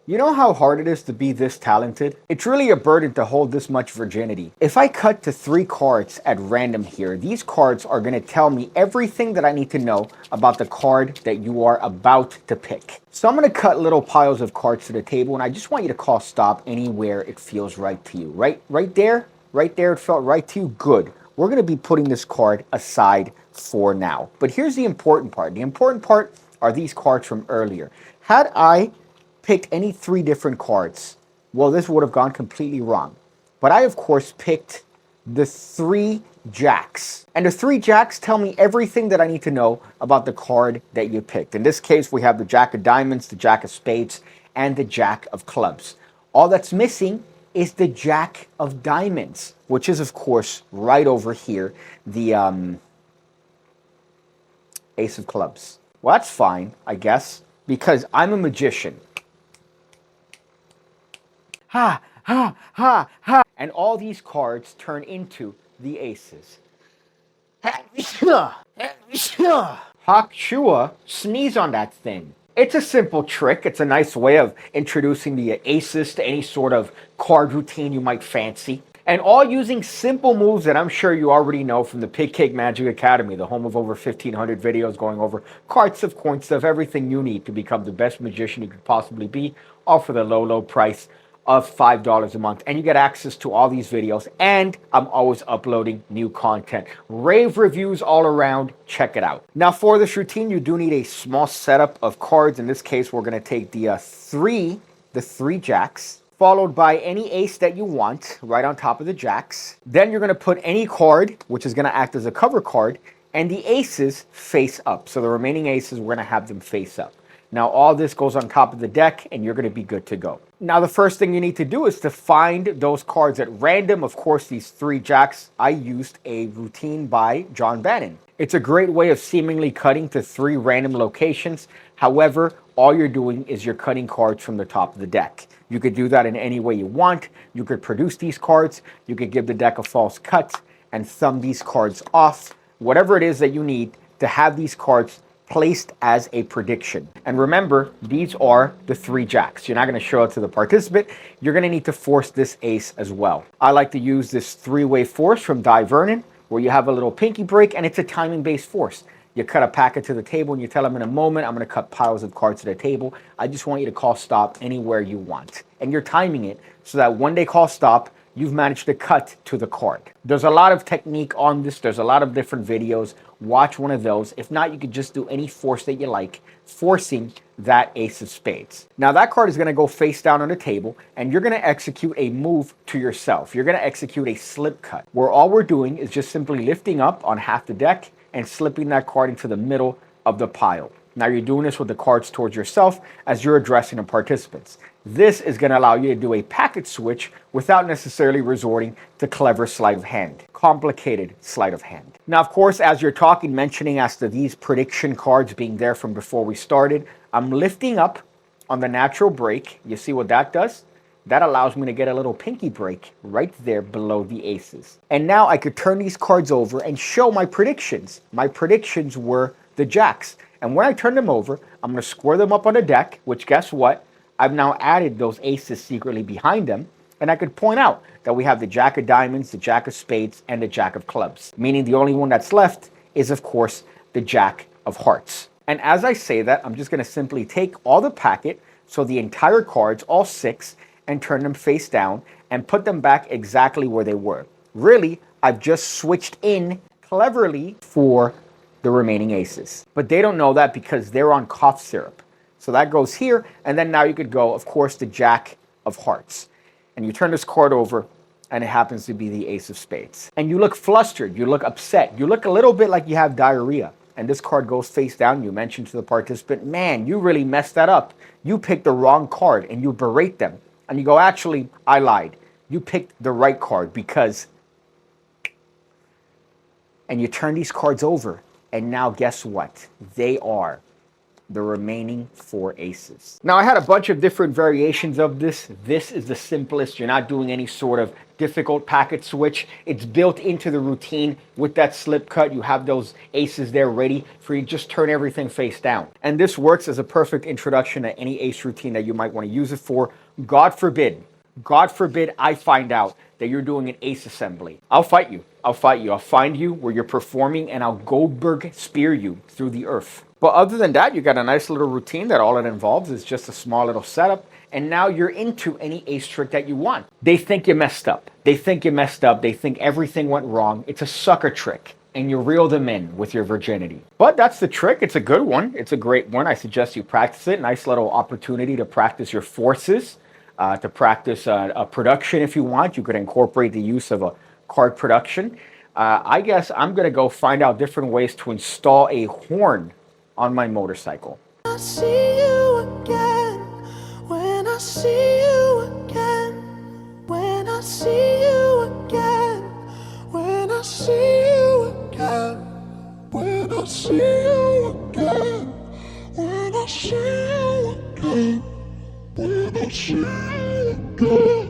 You know how hard it is to be this talented? It's really a burden to hold this much virginity. If I cut to 3 cards at random here, these cards are going to tell me everything that I need to know about the card that you are about to pick. So I'm going to cut little piles of cards to the table, and I just want you to call stop anywhere it feels right to you. Right there it felt right to you. Good. We're going to be putting this card aside for now. But here's the important part. The important part are these cards from earlier. Had I picked any 3 different cards, well, this would have gone completely wrong. But I, of course, picked the 3 jacks. And the 3 jacks tell me everything that I need to know about the card that you picked. In this case, we have the jack of diamonds, the jack of spades, and the jack of clubs. All that's missing is the jack of diamonds, which is, of course, right over here, the ace of clubs. Well, that's fine, I guess, because I'm a magician. Ha, ha, ha, ha. And all these cards turn into the aces. Hak Shua, sneeze on that thing. It's a simple trick. It's a nice way of introducing the aces to any sort of card routine you might fancy. And all using simple moves that I'm sure you already know from the PigCake Magic Academy, the home of over 1,500 videos going over card stuff, coin stuff, everything you need to become the best magician you could possibly be, all for the low, low price of $5 a month. And you get access to all these videos, and I'm always uploading new content. Rave reviews all around. Check it out. Now, for this routine, you do need a small setup of cards. In this case, we're going to take the three jacks, followed by any ace that you want right on top of the jacks. Then you're going to put any card, which is going to act as a cover card, and the aces face up. So the remaining aces, we're going to have them face up. Now, all this goes on top of the deck, and you're going to be good to go. Now, the first thing you need to do is to find those cards at random. Of course, these 3 jacks, I used a routine by John Bannon. It's a great way of seemingly cutting to 3 random locations. However, all you're doing is you're cutting cards from the top of the deck. You could do that in any way you want. You could produce these cards. You could give the deck a false cut and thumb these cards off. Whatever it is that you need to have these cards placed as a prediction. And remember, these are the 3 jacks. You're not going to show it to the participant. You're going to need to force this ace as well. I like to use this 3-way force from Di Vernon, where you have a little pinky break, and it's a timing-based force. You cut a packet to the table, and you tell them in a moment, I'm going to cut piles of cards to the table. I just want you to call stop anywhere you want. And you're timing it so that when they call stop, you've managed to cut to the card. There's a lot of technique on this. There's a lot of different videos. Watch one of those. If not, you could just do any force that you like, forcing that ace of spades. Now, that card is going to go face down on the table, and you're going to execute a move to yourself. You're going to execute a slip cut, where all we're doing is just simply lifting up on half the deck and slipping that card into the middle of the pile. Now, you're doing this with the cards towards yourself as you're addressing the participants. This is going to allow you to do a packet switch without necessarily resorting to clever sleight of hand, complicated sleight of hand. Now, of course, as you're talking, mentioning as to these prediction cards being there from before we started, I'm lifting up on the natural break. You see what that does? That allows me to get a little pinky break right there below the aces. And now I could turn these cards over and show my predictions. My predictions were the jacks. And when I turn them over, I'm going to square them up on the deck, which guess what? I've now added those aces secretly behind them. And I could point out that we have the jack of diamonds, the jack of spades, and the jack of clubs. Meaning the only one that's left is, of course, the jack of hearts. And as I say that, I'm just going to simply take all the packet, so the entire cards, all 6, and turn them face down and put them back exactly where they were. Really, I've just switched in cleverly for the remaining aces. But they don't know that because they're on cough syrup. So that goes here, and then now you could go, of course, the jack of hearts. And you turn this card over, and it happens to be the ace of spades. And you look flustered, you look upset, you look a little bit like you have diarrhea. And this card goes face down. You mention to the participant, man, you really messed that up. You picked the wrong card, and you berate them. And you go, actually, I lied. You picked the right card because... And you turn these cards over, and now guess what? They are the remaining 4 aces. Now I had a bunch of different variations of this. This is the simplest. You're not doing any sort of difficult packet switch. It's built into the routine with that slip cut. You have those aces there ready for you to just turn everything face down. And this works as a perfect introduction to any ace routine that you might want to use it for. God forbid I find out that you're doing an ace assembly. I'll fight you. I'll find you where you're performing and I'll Goldberg spear you through the earth. But other than that, you got a nice little routine that all it involves is just a small little setup. And now you're into any ace trick that you want. They think you messed up. They think everything went wrong. It's a sucker trick. And you reel them in with your virginity. But that's the trick. It's a good one. It's a great one. I suggest you practice it. Nice little opportunity to practice your forces. To practice a production if you want. You could incorporate the use of a card production. I guess I'm going to go find out different ways to install a horn on my motorcycle. I see you again, when I see you again, when I see you again, when I see you again, when I see you again, when I see you again, when I see you again.